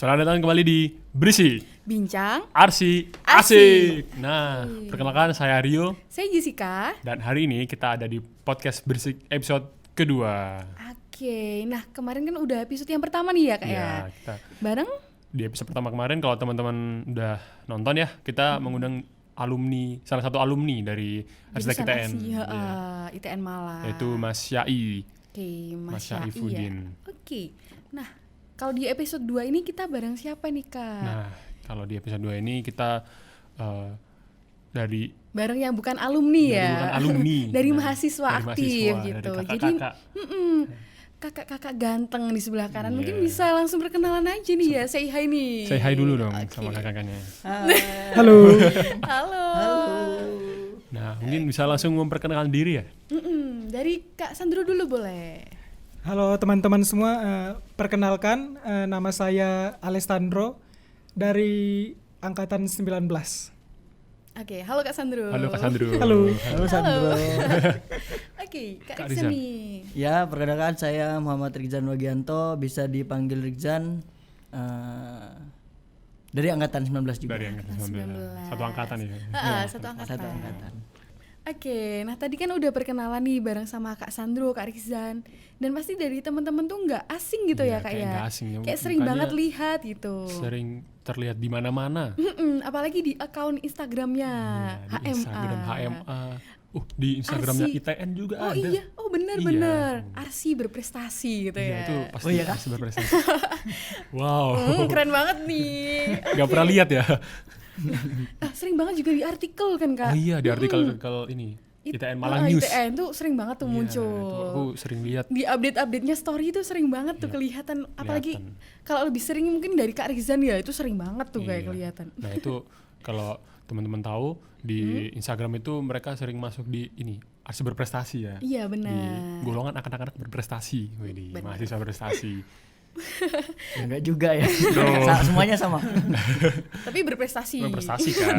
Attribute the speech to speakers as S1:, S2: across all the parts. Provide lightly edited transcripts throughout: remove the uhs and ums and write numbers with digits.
S1: Selamat datang kembali di Berisi
S2: Bincang
S1: Arsi Asik. Nah, perkenalkan saya Rio.
S2: Saya Jessica.
S1: Dan hari ini kita ada di podcast Berisik episode kedua.
S2: Oke, nah kemarin kan udah episode yang pertama nih ya Kak ya.
S1: Kita
S2: Bareng
S1: di episode pertama kemarin, kalau teman-teman udah nonton ya, kita mengundang salah satu alumni dari Arsitek ITN.
S2: ITN Malang.
S1: Yaitu Mas Syai.
S2: Oke, Mas
S1: Syai
S2: Syai
S1: Fudin.
S2: ya. Oke, nah kalau di episode 2 ini kita bareng siapa nih Kak?
S1: Nah, kalau di episode 2 ini kita dari
S2: Bareng yang bukan alumni ya.
S1: bukan alumni.
S2: Dari
S1: Nah,
S2: mahasiswa
S1: dari
S2: aktif
S1: mahasiswa,
S2: gitu.
S1: dari
S2: Jadi kakak-kakak ganteng di sebelah kanan. Mungkin
S1: Iya.
S2: bisa langsung berkenalan aja nih ya. Say hi nih.
S1: Say hi dulu dong
S2: Oke.
S1: sama kakaknya.
S3: Halo.
S2: Halo.
S1: Nah, mungkin bisa langsung memperkenalkan diri ya.
S2: Dari Kak Sandro dulu boleh.
S3: Halo teman-teman semua, perkenalkan nama saya Alessandro dari angkatan 19.
S2: Oke, halo Kak Sandro.
S1: Halo Kak Sandro.
S3: Halo.
S4: Halo Sandro.
S2: Oke,
S1: Kak
S2: Kak
S1: Rizan.
S2: Rizan nih.
S4: Ya, perkenalkan saya Muhammad Rizan Wagianto, bisa dipanggil Rizan, dari angkatan 19 juga.
S1: Dari angkatan 19.
S2: 19.
S1: Satu angkatan ya.
S2: Satu angkatan.
S4: Satu angkatan.
S2: Oke, nah tadi kan udah perkenalan nih bareng sama Kak Sandro, Kak Rizan. Dan pasti dari teman-teman tuh nggak asing gitu
S1: Iya,
S2: ya Kak
S1: kayak
S2: ya.
S1: nggak asing ya.
S2: Kayak sering
S1: Makanya
S2: banget lihat gitu.
S1: Sering terlihat di mana-mana.
S2: Apalagi di akun Instagramnya
S1: Iya, di
S2: HMA.
S1: Instagram HMA. di Instagramnya
S2: Arsi.
S1: ITN juga
S2: Oh
S1: ada.
S2: iya, oh benar-benar. Arsi berprestasi gitu
S1: Iya,
S2: ya.
S1: itu pasti
S4: Oh iya kah?
S1: pasti berprestasi. Wow.
S2: Keren banget nih.
S1: Gak pernah lihat ya.
S2: Sering banget juga di artikel kan Kak.
S1: Oh iya, di artikel ini. ITN Malang News.
S2: ITN tuh sering banget tuh
S1: Iya,
S2: muncul.
S1: itu aku sering lihat.
S2: Di update-update-nya story itu sering banget tuh
S1: Iya,
S2: kelihatan. Apalagi
S1: kelihatan.
S2: kalau lebih sering mungkin dari Kak Rizan ya, itu sering banget tuh
S1: Iya.
S2: kayak kelihatan.
S1: Nah, itu kalau teman-teman tahu di Instagram itu mereka sering masuk di ini Arsi berprestasi ya.
S2: Iya
S1: Di
S2: benar.
S1: golongan anak-anak berprestasi. Widih,
S2: Benar.
S1: mahasiswa berprestasi.
S4: Ya, enggak juga ya.
S1: No.
S4: Semuanya sama.
S2: Tapi berprestasi.
S1: Berprestasi kan.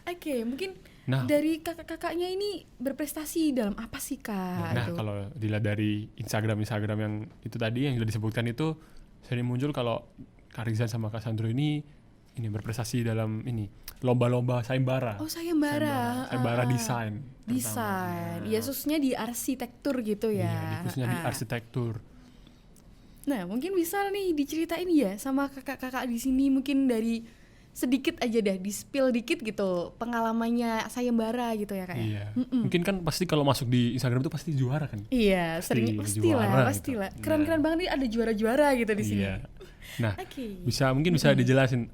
S2: Oke, mungkin
S1: Nah.
S2: dari kakak-kakaknya ini berprestasi dalam apa sih Kak?
S1: Nah,
S2: Itu?
S1: kalau dilihat dari Instagram yang itu tadi yang sudah disebutkan itu sering muncul kalau Kak Rizan sama Kak Sandro ini berprestasi dalam ini lomba-lomba sayembara.
S2: Oh sayembara.
S1: Sayembara desain.
S2: Desain.
S1: terutama.
S2: Ya khususnya di arsitektur gitu ya.
S1: Iya, khususnya di arsitektur.
S2: Nah, mungkin bisa nih diceritain ya sama kakak-kakak di sini mungkin dari sedikit aja dah, di-spill dikit gitu pengalamannya sayembara gitu ya Kak ya.
S1: Iya. Mungkin kan pasti kalau masuk di Instagram itu pasti juara kan.
S2: Iya, sering
S1: juara
S2: pastilah.
S1: gitu.
S2: Keren-keren
S1: Nah.
S2: banget nih ada juara-juara gitu di sini.
S1: Iya. Nah,
S2: Oke.
S1: mungkin bisa dijelasin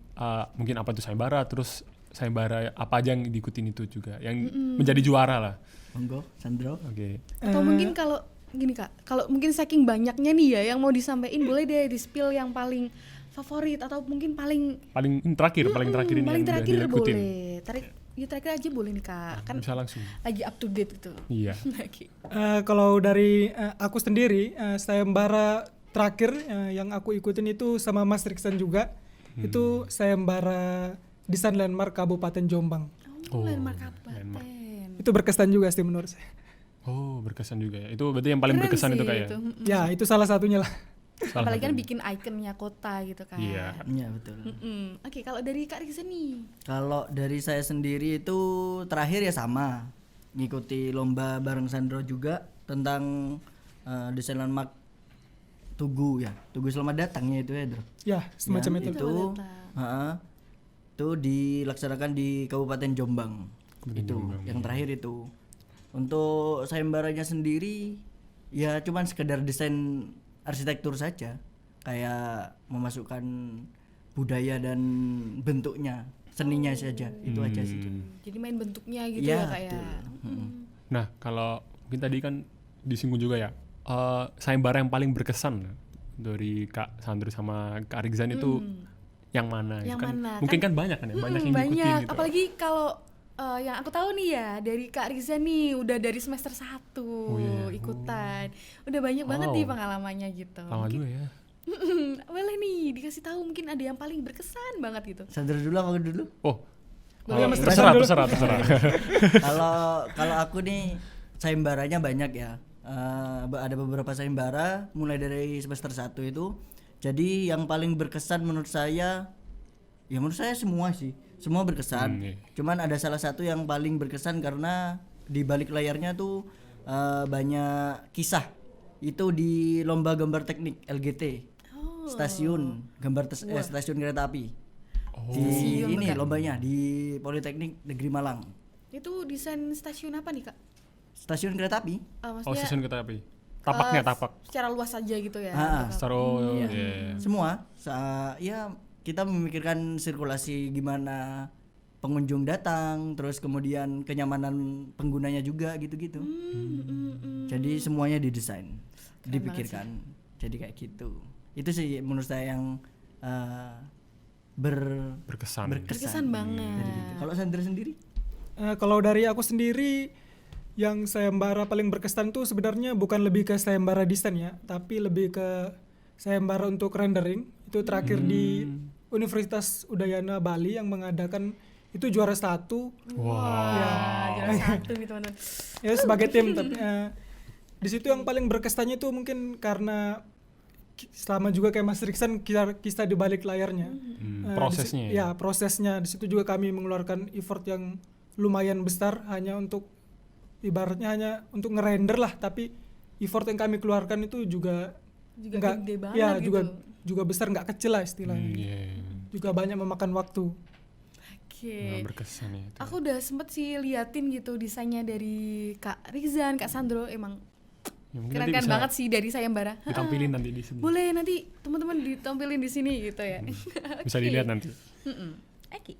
S1: mungkin apa itu sayembara, terus sayembara apa aja yang diikutin itu juga yang menjadi juara lah.
S4: Monggo, Sandro.
S1: Oke.
S2: Atau mungkin kalau gini Kak, kalau mungkin saking banyaknya nih ya yang mau disampaikan boleh deh di-spill yang paling favorit atau mungkin paling
S1: Paling terakhir ini
S2: paling
S1: yang
S2: terakhir
S1: udah diikutin.
S2: boleh. Terakhir aja boleh nih Kak. Kan
S1: Bisa langsung.
S2: lagi up to date itu.
S1: Iya.
S2: Oke.
S3: Kalau dari aku sendiri, sayembara terakhir yang aku ikutin itu sama Mas Riksan juga. Itu sayembara desain landmark Kabupaten Jombang.
S1: Oh,
S2: Landmark Kabupaten.
S1: landmark.
S3: Itu berkesan juga sih menurut saya.
S1: Oh, berkesan juga ya. Itu berarti yang paling
S2: Keren
S1: berkesan
S2: sih
S1: itu kayak.
S3: Ya, itu salah satunya lah.
S1: Salah
S2: Apalagi kan
S1: satunya.
S2: bikin ikonnya kota gitu kan.
S1: Iya.
S4: Iya, betul.
S2: Oke, kalau dari Kak Rizan nih.
S4: Kalau dari saya sendiri itu terakhir ya sama, ngikuti lomba bareng Sandro juga tentang desain landmark Tugu ya. Tugu Selamat Datangnya itu ya, Bro.
S3: Ya, semacam
S4: Ya,
S3: itu.
S4: itu itu dilaksanakan di Kabupaten Jombang. Itu yang terakhir itu. Untuk sayembaranya sendiri ya cuman sekedar desain arsitektur saja, kayak memasukkan budaya dan bentuknya, seninya saja, itu aja sih.
S2: Jadi main bentuknya gitu
S4: Ya,
S2: ya Kak ya.
S4: betul.
S1: Nah, kalau mungkin tadi kan disinggung juga ya, sayembara yang paling berkesan dari Kak Sandro sama Kak Rizan itu yang mana?
S2: Yang
S1: kan,
S2: mana?
S1: mungkin kan banyak kan ya, banyak yang ngikutin
S2: Banyak.
S1: gitu.
S2: Apalagi kalau yang aku tahu nih ya dari Kak Rizan nih udah dari semester 1
S1: iya.
S2: ikutan. Udah banyak banget
S1: Wow.
S2: nih pengalamannya gitu.
S1: Lama juga ya.
S2: Boleh nih dikasih tahu mungkin ada yang paling berkesan banget gitu.
S4: Sandro dulu apa aku dulu?
S1: Oh,
S3: Boleh, Mas
S1: terserah,
S3: Rizan dulu.
S1: terserah.
S4: Kalau aku nih sayembaranya banyak ya. Ada beberapa sayembara mulai dari semester 1 itu Jadi yang paling berkesan menurut saya semua sih, semua berkesan.
S1: Iya.
S4: Cuman ada salah satu yang paling berkesan karena di balik layarnya tuh banyak kisah. Itu di lomba gambar teknik LGT. Stasiun stasiun kereta api. Di ini lombanya di Politeknik Negeri Malang.
S2: Itu desain stasiun apa nih, Kak?
S4: Stasiun kereta api.
S2: Maksudnya
S1: stasiun kereta api. Tapaknya tapak.
S2: secara luas aja gitu ya.
S1: Secara
S4: Semua ya kita memikirkan sirkulasi gimana pengunjung datang, terus kemudian kenyamanan penggunanya juga gitu-gitu. Jadi semuanya didesain, dipikirkan. Jadi kayak gitu. Itu sih menurut saya yang
S1: berkesan.
S2: Berkesan banget.
S4: Jadi gitu. Kalau Sandra sendiri?
S3: Kalau dari aku sendiri yang sayembara paling berkesan tuh sebenarnya bukan lebih ke sayembara desain ya, tapi lebih ke sayembara untuk rendering. Itu terakhir di Universitas Udayana Bali yang mengadakan itu juara 1.
S2: Juara 1 nih teman-teman.
S3: Ya sebagai tim tapi di situ yang paling berkesannya tuh mungkin karena selama juga kayak Mas Riksan kisah di balik layarnya.
S1: Prosesnya.
S3: Ya prosesnya di situ juga kami mengeluarkan effort yang lumayan besar hanya untuk ibaratnya hanya untuk ngerender lah, tapi effort yang kami keluarkan itu juga
S2: gede banget
S3: ya
S2: gitu.
S3: juga besar, nggak kecil lah istilahnya. Juga banyak memakan waktu.
S2: Oke.
S1: Berkesan ya itu.
S2: Aku udah sempet sih liatin gitu desainnya dari Kak Rizan, Kak Sandro, emang
S1: Ya, mungkin
S2: keren
S1: nanti bisa
S2: banget sih dari sayembara.
S1: ditampilin nanti di sini.
S2: Boleh nanti teman-teman ditampilin di sini gitu ya.
S1: Bisa dilihat nanti.
S2: Oke.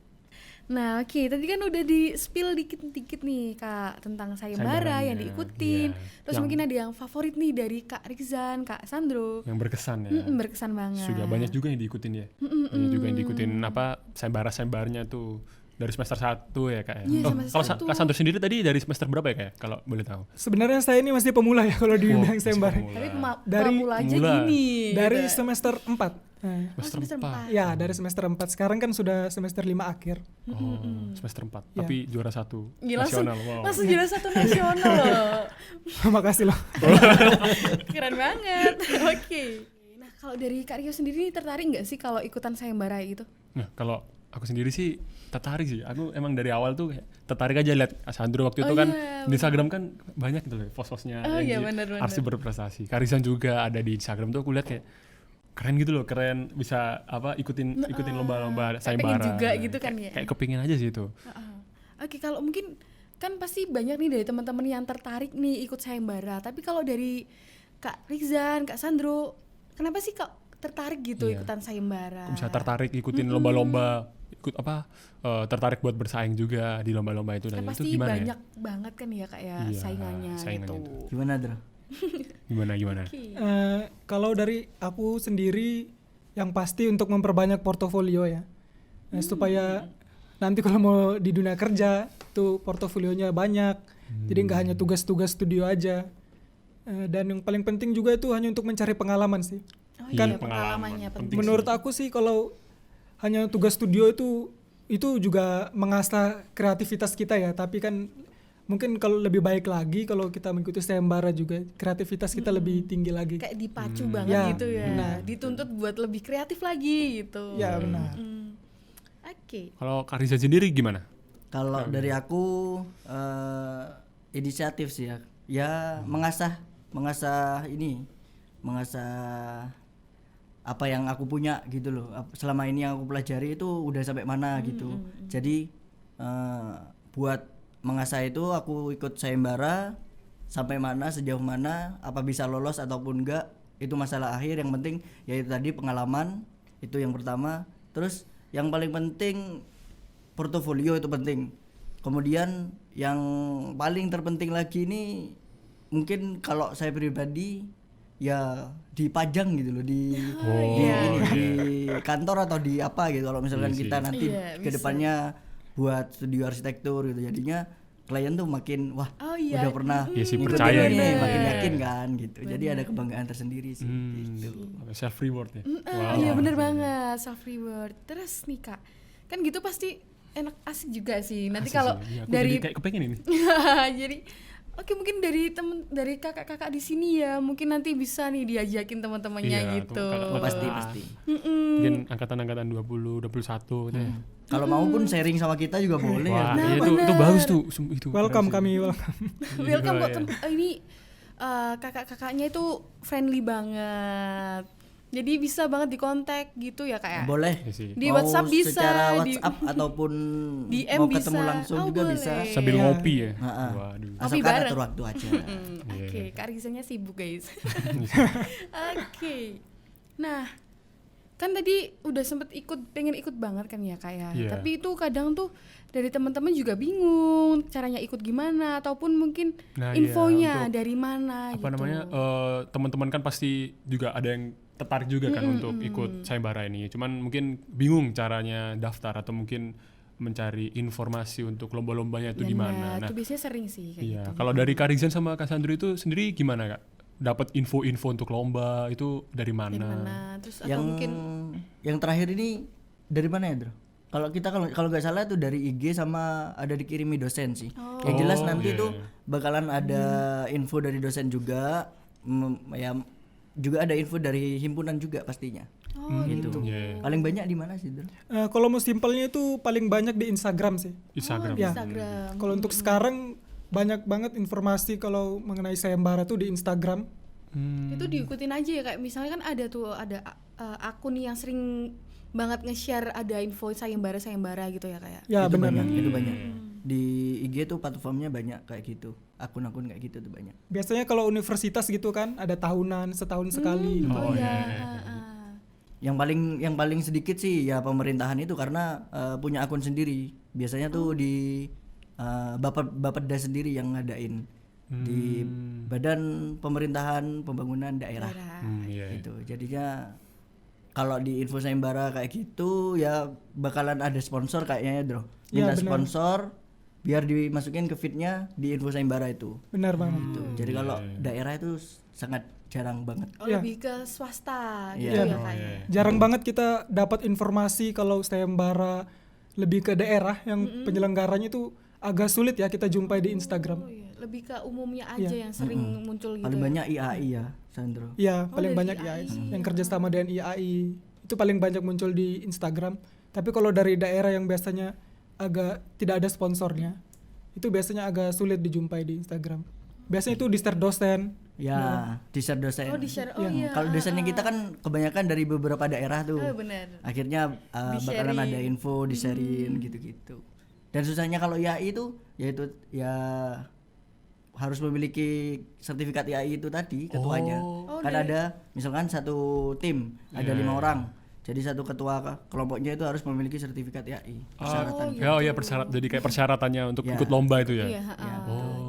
S2: Nah, tadi kan udah di spill dikit-dikit nih Kak tentang sayembara yang diikutin.
S1: Iya.
S2: Terus mungkin ada yang favorit nih dari Kak Rizan, Kak Sandro.
S1: Yang berkesan ya.
S2: Berkesan banget.
S1: Juga banyak juga yang diikutin ya. Banyak juga yang diikutin sayembara-sayembaranya tuh dari semester 1 ya Kak ya.
S2: Iya,
S1: Kalau
S2: semester 1.
S1: Kak Sandro sendiri tadi dari semester berapa ya Kak ya? Kalau boleh tahu.
S3: Sebenarnya saya ini masih pemula ya kalau dibilang
S1: Masih
S3: sayembara.
S1: pemula.
S2: Tapi
S3: Dari
S2: pemula aja
S1: pemula.
S2: gini.
S3: Dari
S2: gitu.
S3: semester 4.
S2: semester 4.
S3: Ya, dari semester 4. Sekarang kan sudah semester 5 akhir.
S1: Semester 4.
S3: Ya.
S1: Tapi juara 1
S2: Gila,
S1: nasional. Wow.
S2: langsung juara 1 nasional loh.
S3: Makasih loh.
S2: Keren banget. Oke. Nah, kalau dari Kak Rio sendiri nih tertarik nggak sih kalau ikutan sayembara gitu?
S1: Nah, kalau aku sendiri sih tertarik sih. Aku emang dari awal tuh kayak tertarik aja lihat Sandro waktu itu kan di Instagram kan banyak gitu loh post-postnya yang
S2: bener.
S1: artis berprestasi. Karisan juga ada di Instagram tuh aku lihat kayak keren gitu loh, keren bisa ikutin lomba-lomba sayembara.
S2: Pengen juga gitu kan ya.
S1: Kayak kepingin aja sih itu.
S2: Oke, kalau mungkin kan pasti banyak nih dari teman-teman yang tertarik nih ikut sayembara. Tapi kalau dari Kak Rizan, Kak Sandro, kenapa sih Kak tertarik gitu ikutan sayembara?
S1: Bisa tertarik ikutin lomba-lomba, tertarik buat bersaing juga di lomba-lomba itu.
S2: Kan
S1: Dan
S2: pasti
S1: itu gimana
S2: banyak banget kan ya Kak ya saingannya gitu.
S4: Gimana Dra?
S1: Gimana?
S3: Kalau dari aku sendiri yang pasti untuk memperbanyak portofolio ya. Supaya nanti kalau mau di dunia kerja tuh portofolionya banyak. Jadi nggak hanya tugas-tugas studio aja. Dan yang paling penting juga itu hanya untuk mencari pengalaman sih.
S2: Kan pengalamannya penting.
S3: Menurut aku sih kalau hanya tugas studio itu juga mengasah kreativitas kita ya, tapi kan mungkin kalau lebih baik lagi kalau kita mengikuti sayembara juga kreativitas kita lebih tinggi lagi.
S2: Kayak dipacu banget
S3: Ya,
S2: gitu ya.
S3: benar.
S2: Dituntut buat lebih kreatif lagi gitu.
S3: Ya benar.
S2: Oke.
S1: Kalau Kak Riza sendiri gimana?
S4: Kalau dari aku inisiatif sih ya. Ya mengasah apa yang aku punya gitu loh. Selama ini yang aku pelajari itu udah sampai mana gitu. Jadi buat mengasah itu aku ikut sayembara sampai mana, sejauh mana, apa bisa lolos ataupun enggak itu masalah akhir. Yang penting yaitu tadi pengalaman, itu yang pertama. Terus yang paling penting portofolio itu penting. Kemudian yang paling terpenting lagi ini mungkin kalau saya pribadi ya dipajang gitu loh di kantor atau di apa gitu kalau misalkan kita nanti ke depannya buat studio arsitektur gitu, jadinya klien tuh makin udah pernah
S1: percaya
S4: ini makin yakin kan gitu. Jadi ada kebanggaan tersendiri sih gitu.
S1: Self reward ya.
S2: Iya bener banget, self reward. Terus nih Kak, kan gitu pasti enak asik juga sih. Nanti kalau
S1: Aku
S2: dari
S1: jadi kayak kepengen ini.
S2: jadi Oke, mungkin dari kakak-kakak di sini ya, mungkin nanti bisa nih diajakin teman-temannya
S1: Iya,
S2: gitu.
S1: tuh,
S4: Pasti.
S1: Mungkin angkatan-angatan 20, 21 gitu ya.
S4: Kalau mau pun sharing sama kita juga boleh
S1: Wah,
S4: ya.
S1: iya, itu bagus tuh. Itu
S3: Welcome
S1: keren sih.
S3: kami, welcome.
S2: Welcome
S1: Iya,
S2: kok ini kakak-kakaknya itu friendly banget. Jadi bisa banget dikontak gitu ya kayak.
S4: Boleh.
S1: Iya sih.
S2: Di
S4: Mau
S2: WhatsApp bisa,
S4: secara
S2: di-
S4: WhatsApp ataupun
S2: DM
S4: mau ketemu
S2: bisa.
S4: langsung
S2: Oh,
S4: juga
S2: boleh.
S4: bisa.
S1: Sambil
S3: Iya.
S1: ngopi ya.
S4: Heeh.
S1: Waduh.
S2: Ngopi
S4: Asalkan
S2: bareng.
S4: atur waktu aja.
S2: Oke, Kak Rizanya sibuk guys. Oke. Nah, kan tadi udah sempet pengen ikut banget kan ya Kak ya.
S1: Iya.
S2: Tapi itu kadang tuh dari teman-teman juga bingung caranya ikut gimana ataupun mungkin
S1: Nah, iya,
S2: infonya
S1: untuk
S2: dari mana
S1: apa
S2: gitu.
S1: namanya teman-teman kan pasti juga ada yang tertarik juga kan untuk ikut sayembara ini. Cuman mungkin bingung caranya daftar atau mungkin mencari informasi untuk lomba-lombanya itu di mana.
S2: Nah, itu biasanya sering sih kayak
S1: Iya,
S2: gitu.
S1: kalau dari Kak Rizan sama Kak Sandro itu sendiri gimana Kak? Dapat info-info untuk lomba itu dari mana?
S2: Dari mana? Terus atau
S4: yang
S2: mungkin
S4: yang terakhir ini dari mana ya, Bro? Kalau kita kalau nggak salah itu dari IG sama ada dikirimi dosen sih. Yang jelas
S1: Oh,
S4: nanti
S1: iya,
S4: tuh
S1: iya.
S4: bakalan ada info dari dosen juga, ya juga ada info dari himpunan juga pastinya. Gitu.
S1: Iya.
S4: Paling banyak di mana sih, Bro?
S3: Kalau mau simpelnya itu paling banyak di Instagram sih.
S1: Instagram.
S2: di
S3: Ya.
S2: Instagram.
S3: Kalau untuk sekarang banyak banget informasi kalau mengenai sayembara tuh di Instagram.
S2: Itu diikutin aja ya kayak misalnya kan ada akun yang sering banget nge-share ada info sayembara gitu ya kayak.
S3: Ya
S4: itu
S3: benar.
S4: banyak, itu banyak. Di IG tuh platformnya banyak kayak gitu. Akun-akun kayak gitu tuh banyak.
S3: Biasanya kalau universitas gitu kan ada tahunan setahun sekali. gitu.
S2: Oh,
S1: iya,
S2: iya.
S4: Yang paling sedikit sih ya pemerintahan itu karena punya akun sendiri. Biasanya tuh di Bapeda sendiri yang ngadain di Badan Pemerintahan Pembangunan Daerah.
S1: Iya.
S4: Gitu. Jadinya kalau di info sayembara kayak gitu ya bakalan ada sponsor kayaknya ya, Bro.
S3: Ya,
S4: Minta
S3: benar.
S4: sponsor biar dimasukin ke feednya di info sayembara itu.
S3: Benar banget.
S4: Gitu. Jadi kalau daerah itu sangat jarang banget.
S2: Oh,
S3: Iya.
S2: lebih ke swasta
S4: Iya.
S2: gitu ya
S1: Oh,
S2: kayak.
S1: iya.
S3: Jarang banget kita dapat informasi kalau sayembara lebih ke daerah yang penyelenggaranya itu agak sulit ya kita jumpai di Instagram.
S2: Oh, iya. Lebih ke umumnya aja
S3: Iya.
S2: yang sering muncul gitu.
S4: Paling
S2: ya.
S4: banyak IAI ya, Sandro.
S3: Ya, paling
S2: dari
S3: banyak
S2: IAI.
S3: IAI. Yang kerjasama dengan IAI itu paling banyak muncul di Instagram. Tapi kalau dari daerah yang biasanya agak tidak ada sponsornya, itu biasanya agak sulit dijumpai di Instagram. Biasanya itu di share dosen.
S4: Ya, di-share dosen.
S2: Oh, di-share. Oh iya.
S4: Kalau dosennya kita kan kebanyakan dari beberapa daerah tuh.
S2: Oh, benar.
S4: Akhirnya bakalan
S2: Di-sharing.
S4: ada info, di-sharein gitu-gitu. Dan susahnya kalau IAI itu yaitu ya harus memiliki sertifikat IAI itu tadi ketuanya.
S2: Oh,
S4: Kan ada misalkan satu tim ada 5 orang. Jadi satu ketua kelompoknya itu harus memiliki sertifikat IAI. Persyaratan.
S1: Oh iya jadi kayak persyaratannya untuk
S4: Ya.
S1: ikut lomba itu ya.
S2: Iya,
S1: Oh.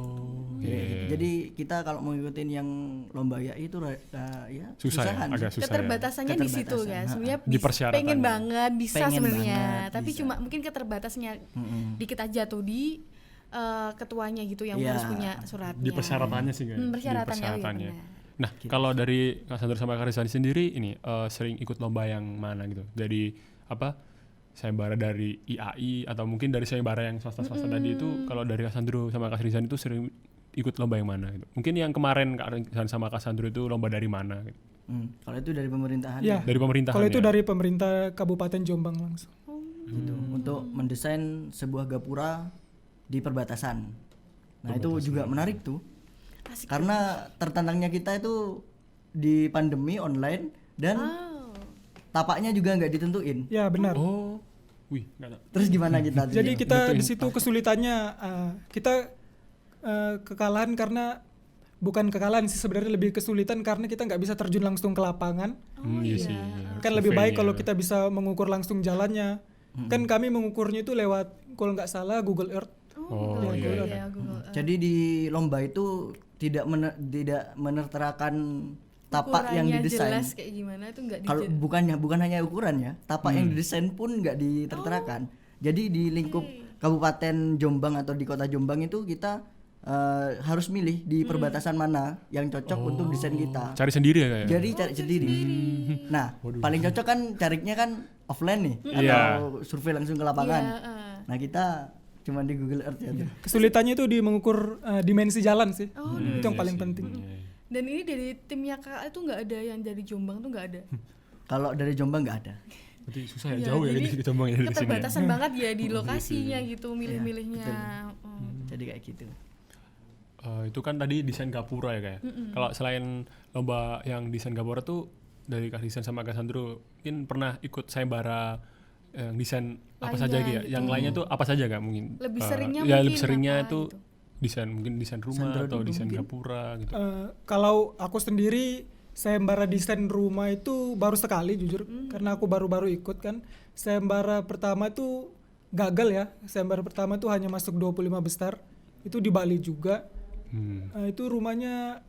S4: Kayak
S1: Iya.
S4: gitu. Jadi kita kalau mau ngikutin yang lomba IAI itu ya
S1: Susah ya,
S4: susahan sih.
S1: agak susah ya.
S2: Keterbatasannya di situ
S4: Keterbatasan,
S2: kan.
S4: ha.
S2: Sebenarnya
S1: Di persyaratannya.
S2: pengen banget bisa
S4: Pengen
S2: sebenarnya,
S4: banget,
S2: tapi
S4: bisa.
S2: cuma mungkin keterbatasannya dikit aja tuh di ketuanya gitu yang
S4: Iya.
S2: harus punya suratnya.
S1: Di persyaratannya sih kan. Di
S2: persyaratannya, oh iya
S1: persyaratannya.
S2: benar.
S1: Nah, kalau dari Kak Sandro sama Kak Rizani sendiri ini sering ikut lomba yang mana gitu? Jadi apa? Sayembara dari IAI atau mungkin dari sayembara yang swasta-swasta tadi itu kalau dari Kak Sandro sama Kak Rizani itu sering ikut lomba yang mana gitu? Mungkin yang kemarin Kak Rizani sama Kak Sandro itu lomba dari mana gitu?
S4: Kalau itu dari pemerintahan
S3: Ya.
S1: Dari pemerintahan.
S3: Kalau itu
S1: ya?
S3: dari pemerintah Kabupaten Jombang langsung.
S4: gitu untuk mendesain sebuah gapura di perbatasan. Nah, itu juga menarik tuh.
S2: Asik.
S4: Karena tertantangnya kita itu di pandemi online dan
S2: Oh.
S4: tapaknya juga nggak ditentuin.
S3: Ya benar.
S1: Oh. Wih, enggak tahu.
S4: Terus gimana kita? tuh,
S3: Jadi
S4: Jel?
S3: kita di situ kesulitannya kita kekalahan karena bukan kekalahan sih sebenarnya lebih kesulitan karena kita nggak bisa terjun langsung ke lapangan.
S1: Iya sih.
S3: Kan lebih baik kalau
S1: Surveinya.
S3: kita bisa mengukur langsung jalannya. Kan kami mengukurnya itu lewat kalau nggak salah Google Earth.
S1: Oh,
S2: Google,
S1: iya,
S2: iya, Google.
S4: Jadi di lomba itu tidak menerterakan tapak yang
S2: Ukurannya
S4: didesain.
S2: jelas kayak gimana itu enggak
S4: Kalau bukan hanya ukuran ya, tapak yang didesain pun nggak diterterakan. Jadi di lingkup Kabupaten Jombang atau di Kota Jombang itu kita harus milih di perbatasan mana yang cocok untuk desain kita.
S1: Cari sendiri ya kayak.
S4: Jadi cari sendiri. Nah, paling cocok kan carinya kan offline nih
S1: Iya.
S4: atau survei langsung ke lapangan.
S2: Iya,
S4: Nah, kita Cuman di Google Earth ya.
S3: Kesulitannya itu di mengukur dimensi jalan sih.
S2: Oh,
S3: Itu yang
S1: Iya
S3: paling
S1: sih.
S3: penting.
S1: Iya.
S2: Dan ini dari timnya Kakak itu nggak ada yang dari Jombang tuh nggak ada.
S4: Kalau dari Jombang nggak ada.
S1: Berarti susah ya,
S2: Ya,
S1: jauh ya
S2: jadi
S1: di Jombang ya dari sini. Ya.
S2: Keterbatasan banget ya di lokasinya gitu milih-milihnya.
S4: Betul. Jadi kayak gitu.
S1: Itu kan tadi desain gapura ya kayak. Kalau selain lomba yang desain gapura tuh dari Kak Rizan sama Kak Sandro mungkin pernah ikut sayembara yang desain apa
S2: Lainnya
S1: saja gitu ya.
S2: gitu.
S1: Yang lainnya tuh apa saja Kak mungkin?
S2: Lebih seringnya
S1: ya
S2: mungkin
S1: lebih seringnya
S2: apa
S1: itu
S2: gitu?
S1: desain mungkin desain rumah
S4: Sandro
S1: atau
S4: dulu
S1: desain
S4: mungkin.
S1: gapura gitu.
S3: Kalau aku sendiri sayembara desain rumah itu baru sekali jujur, karena aku baru-baru ikut kan. Sayembara pertama itu gagal ya. Sayembara pertama itu hanya masuk 25 besar. Itu di Bali juga. Itu rumahnya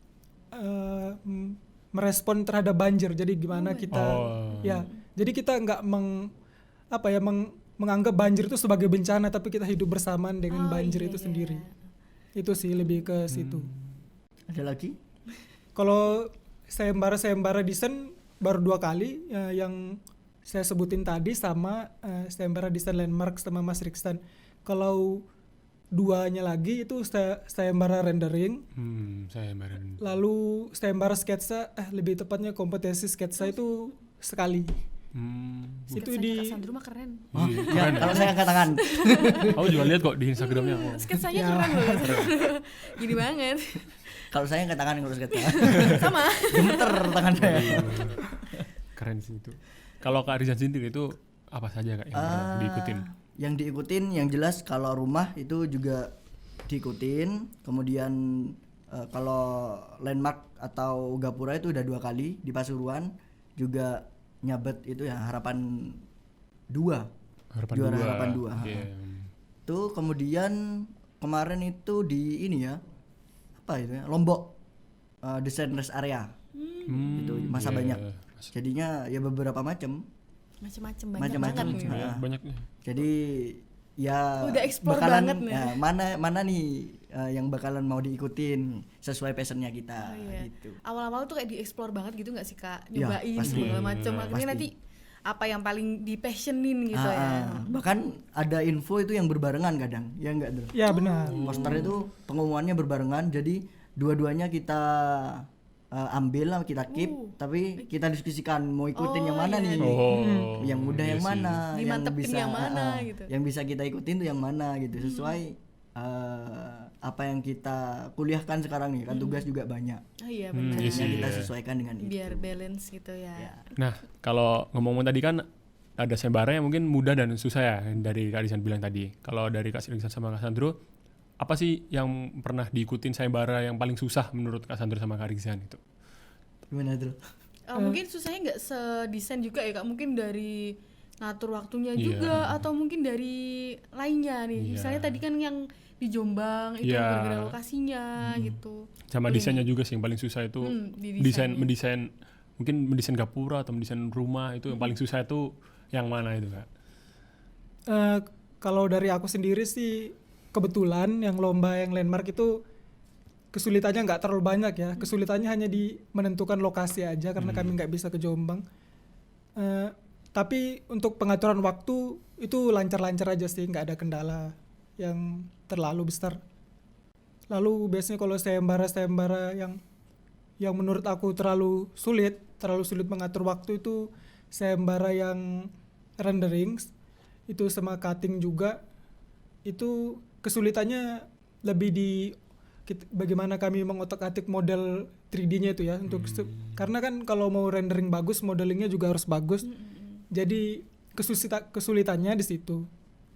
S3: merespon terhadap banjir. Jadi gimana kita ya. Jadi kita nggak menganggap banjir itu sebagai bencana, tapi kita hidup bersamaan dengan banjir itu sendiri. Itu sih lebih ke situ.
S4: Ada lagi?
S3: Kalau sayembara desain baru 2 kali, yang saya sebutin tadi sama sayembara desain landmark sama Mas Riksan. Kalau 2-nya lagi itu sayembara rendering,
S1: Sayembara.
S3: lalu sayembara sketsa, lebih tepatnya kompetisi sketsa itu sekali. Itu
S2: Sketsanya
S3: di
S2: Kak Sandro mah keren.
S4: Oh, ya, kalau saya angkat tangan.
S1: Aku juga lihat kok di Instagramnya. Oh.
S2: Sketsanya keren loh. Gini banget.
S4: Kalau saya angkat tangan kalau sketsa.
S2: Sama.
S4: Gemeter tangan saya.
S1: Keren sih itu. Kalau Kak Rizan sendiri itu apa saja Kak yang pernah diikutin?
S4: Yang diikutin yang jelas kalau rumah itu juga diikutin. Kemudian kalau landmark atau gapura itu udah 2 kali di Pasuruan, juga nyabet itu ya harapan 2. Juara harapan 2.
S1: Iya.
S4: Tuh kemudian kemarin itu di ini ya. Apa itu ya? Lombok desain rest area. Itu masa
S1: iya.
S4: banyak. Jadinya ya beberapa macam.
S2: Macem-macem banyak
S4: Macam-macam.
S2: banget nih.
S1: Iya, banyak nih.
S4: Jadi ya
S2: Udah explore
S4: bakalan
S2: banget nih.
S4: ya, mana nih yang bakalan mau diikutin sesuai passionnya kita
S2: Iya.
S4: gitu.
S2: Awal-awal tuh kayak dieksplor banget gitu nggak sih Kak?
S4: Ya,
S2: Nyobain
S4: pasti.
S2: segala macam. Akhirnya
S4: Pasti.
S2: nanti apa yang paling di passionin gitu ya.
S4: Bahkan ada info itu yang berbarengan kadang, ya enggak tuh.
S3: Ya benar.
S4: Poster itu pengumumannya berbarengan, jadi dua-duanya kita ambil lah, kita keep, tapi kita diskusikan mau ikutin yang mana nih. Yang mudah
S1: iya
S4: yang
S1: sih.
S4: mana,
S2: Dimantepin yang mana gitu.
S4: Yang bisa kita ikutin tuh yang mana gitu, sesuai apa yang kita kuliahkan sekarang nih, kan tugas juga banyak.
S2: Oh iya benar.
S1: iya sih.
S4: Yang kita sesuaikan dengan itu.
S2: Biar balance gitu ya.
S1: Nah, kalau ngomong tadi kan ada sayembara yang mungkin mudah dan susah ya dari Kak Rizan bilang tadi. Kalau dari Kak Rizan sama Kak Sandro, apa sih yang pernah diikutin sayembara yang paling susah menurut Kak Sandro sama Kak Rizan itu?
S4: Gimana tuh?
S2: Mungkin susahnya nggak sedesain juga ya Kak, mungkin dari ngatur waktunya
S1: Iya.
S2: juga atau mungkin dari lainnya nih.
S1: Iya.
S2: Misalnya tadi kan yang di Jombang itu
S1: Iya.
S2: gara-gara lokasinya gitu.
S1: Sama desainnya juga sih yang paling susah itu
S2: di
S1: mendesain mungkin mendesain gapura atau mendesain rumah itu yang paling susah itu yang mana itu Kak?
S3: Kalau dari aku sendiri sih kebetulan yang lomba yang landmark itu kesulitannya nggak terlalu banyak ya. Kesulitannya hanya di menentukan lokasi aja karena kami nggak bisa ke Jombang. Tapi untuk pengaturan waktu itu lancar-lancar aja sih, nggak ada kendala yang terlalu besar. Lalu biasanya kalau sayembara yang menurut aku terlalu sulit mengatur waktu itu sayembara yang rendering itu sama cutting juga. Itu kesulitannya lebih di bagaimana kami mengotak-atik model 3D-nya itu ya untuk karena kan kalau mau rendering bagus modelingnya juga harus bagus. Jadi kesulitannya di situ.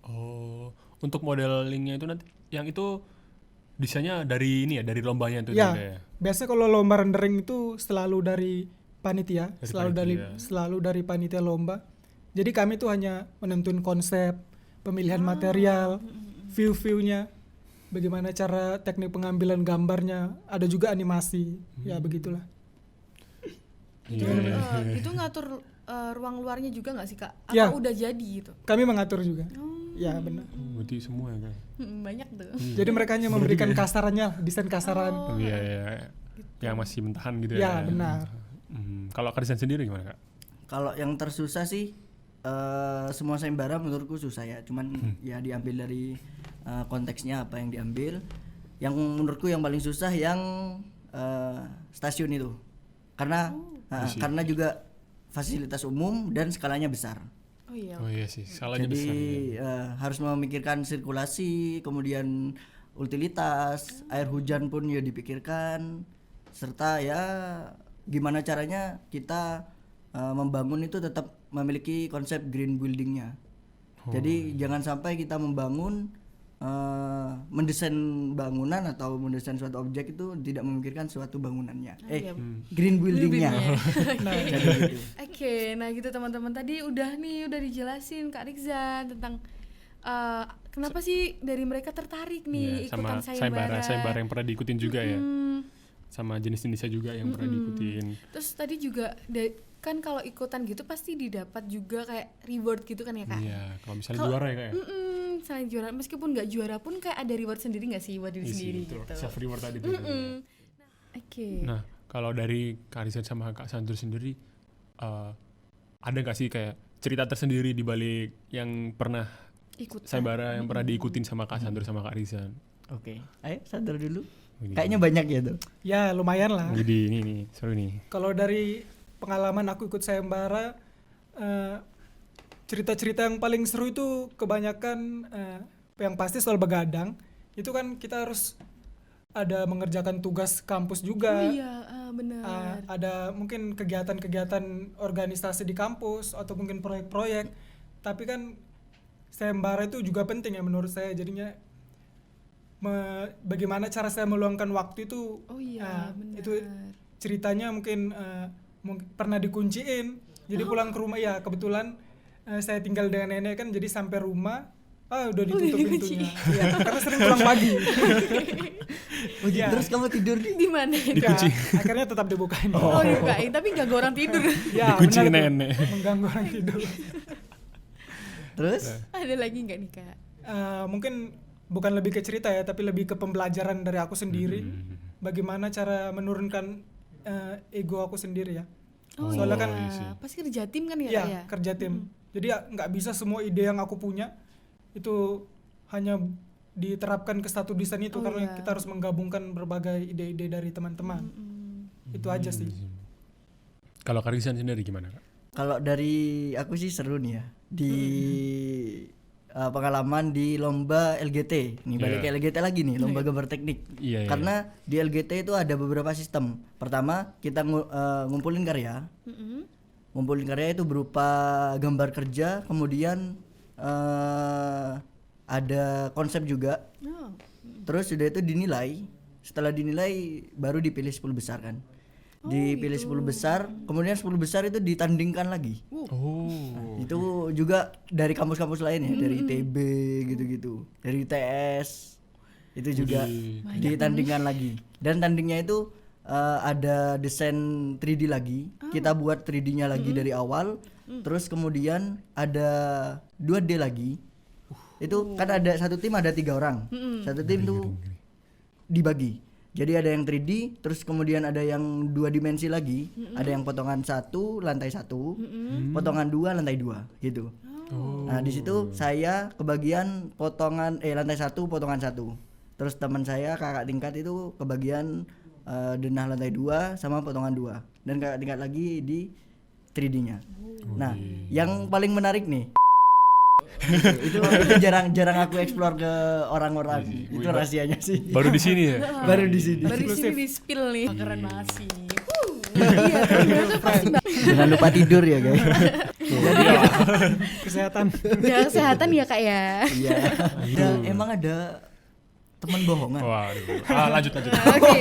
S1: Oh, untuk modelingnya itu nanti yang itu desainnya dari ini ya, dari lombanya itu
S3: Ya,
S1: juga ya.
S3: biasanya kalau lomba rendering itu selalu dari panitia,
S1: Dari
S3: selalu dari panitia lomba. Jadi kami tuh hanya menentuin konsep, pemilihan material, view-nya, bagaimana cara teknik pengambilan gambarnya, ada juga animasi, ya begitulah.
S2: Itu ngatur ruang luarnya juga nggak sih Kak? Apa
S3: Ya.
S2: udah jadi gitu?
S3: Kami mengatur juga. Ya benar.
S1: Berarti semua ya Kak.
S2: Banyak tuh.
S3: Jadi mereka hanya memberikan kasarannya, desain kasaran.
S1: Oh, iya iya. Yang masih mentahan gitu
S3: Ya
S1: ya.
S3: benar.
S1: Kalau Kak Rizan sendiri gimana Kak?
S4: Kalau yang tersusah sih semua sayembara menurutku susah ya, cuman ya diambil dari konteksnya apa yang diambil. Yang menurutku yang paling susah yang stasiun itu, karena juga fasilitas umum dan skalanya besar.
S2: Oh iya.
S1: Oh iya sih, salahnya
S4: Jadi
S1: besar. Ya.
S4: harus memikirkan sirkulasi, kemudian utilitas, air hujan pun ya dipikirkan, serta ya gimana caranya kita membangun itu tetap memiliki konsep green buildingnya. Jadi jangan sampai kita membangun mendesain bangunan atau mendesain suatu objek itu tidak memikirkan suatu bangunannya.
S2: Iya.
S4: Green buildingnya.
S2: Nah,
S4: Jadi gitu.
S2: Oke, nah gitu teman-teman, tadi udah dijelasin Kak Rizan tentang kenapa sih dari mereka tertarik nih
S1: Iya, sama
S2: ikutan sayembara
S1: yang pernah diikutin juga ya. Sama jenis-jenisnya juga yang pernah diikutin.
S2: Terus tadi juga kan kalau ikutan gitu pasti didapat juga kayak reward gitu kan ya Kak?
S1: Iya, kalau misalnya juara ya Kak ya.
S2: Misalnya juara, meskipun nggak juara pun kayak ada reward sendiri nggak sih buat diri sendiri gitu.
S1: Self reward tadi tuh.
S2: Oke.
S1: Nah, kalau dari Kak Rizan sama Kak Sandro sendiri ada nggak sih kayak cerita tersendiri di balik yang pernah
S2: Ikut
S1: sayembara yang pernah diikutin sama Kak Sandro sama Kak Rizan?
S4: Oke. Ayo sadar dulu.
S1: Begini.
S4: Kayaknya banyak ya tuh.
S3: Ya lumayan lah.
S1: Jadi ini nih, seru nih.
S3: Kalau dari pengalaman aku ikut sayembara, cerita-cerita yang paling seru itu kebanyakan yang pasti soal begadang. Itu kan kita harus ada mengerjakan tugas kampus juga.
S2: Oh iya, benar.
S3: Ada mungkin kegiatan-kegiatan organisasi di kampus atau mungkin proyek-proyek. Tapi kan sayembara itu juga penting ya menurut saya. Jadinya bagaimana cara saya meluangkan waktu itu.
S2: Oh iya, benar.
S3: Itu ceritanya mungkin pernah dikunciin. Jadi pulang ke rumah, ya kebetulan saya tinggal dengan nenek kan, jadi sampai rumah udah ditutup pintunya. Ya, karena sering pulang pagi.
S4: Ya. Terus kamu tidur
S2: Di mana?
S3: Dikunci. Akhirnya tetap dibukain.
S2: Oh, dibukain, tapi ganggu orang tidur.
S3: Ya,
S1: Dikunci
S3: benar tuh.
S1: nenek.
S3: Mengganggu orang tidur.
S4: Terus
S2: Ada lagi nggak nih Kak?
S3: Mungkin bukan lebih ke cerita ya, tapi lebih ke pembelajaran dari aku sendiri. Bagaimana cara menurunkan ego aku sendiri ya. Soalnya kan
S1: iya sih.
S2: pasti kerja tim kan ya,
S3: ya
S2: Kak ya?
S3: kerja tim. Jadi ya nggak bisa semua ide yang aku punya itu hanya diterapkan ke satu desain itu,
S2: Oh,
S3: karena
S2: iya.
S3: kita harus menggabungkan berbagai ide-ide dari teman-teman. Itu aja sih.
S1: Kalau Kak Rizan sendiri gimana Kak?
S4: kalau dari aku sih seru nih ya di pengalaman di lomba LGT. Nih balik ke LGT lagi nih, lomba gambar teknik.
S1: Iya, iya.
S4: Karena di LGT itu ada beberapa sistem. Pertama, kita ngumpulin karya. Ngumpulin karya itu berupa gambar kerja, kemudian ada konsep juga.
S2: Oh.
S4: Terus sudah itu dinilai. Setelah dinilai baru dipilih 10 besar kan. Dipilih 10 besar, kemudian 10 besar itu ditandingkan lagi.
S1: Oh.
S4: Itu juga dari kampus-kampus lain ya, dari ITB gitu-gitu, dari ITS itu juga ditandingkan lagi. Dan tandingnya itu ada desain 3D lagi, kita buat 3D-nya lagi dari awal, terus kemudian ada 2D lagi. Itu kan ada satu tim ada 3 orang, satu tim tuh dibagi. Jadi ada yang 3D, terus kemudian ada yang 2 dimensi lagi, ada yang potongan 1 lantai 1, potongan 2 lantai 2 gitu. Nah di situ saya kebagian potongan lantai 1 potongan 1. Terus teman saya kakak tingkat itu kebagian denah lantai 2 sama potongan 2. Dan kakak tingkat lagi di 3D-nya. Nah yang paling menarik nih itu jarang aku explore ke orang-orang. Itu rahasianya sih.
S1: Baru di sini ya?
S4: Baru di sini.
S2: Baru di sini di spill nih. Keren banget sih. Iya, ternyata pasti
S4: Jangan lupa tidur ya guys.
S3: Kesehatan.
S2: jaga kesehatan ya Kak ya.
S4: Iya. Emang ada teman bohongan.
S1: Waduh. Lanjut.
S2: Oke.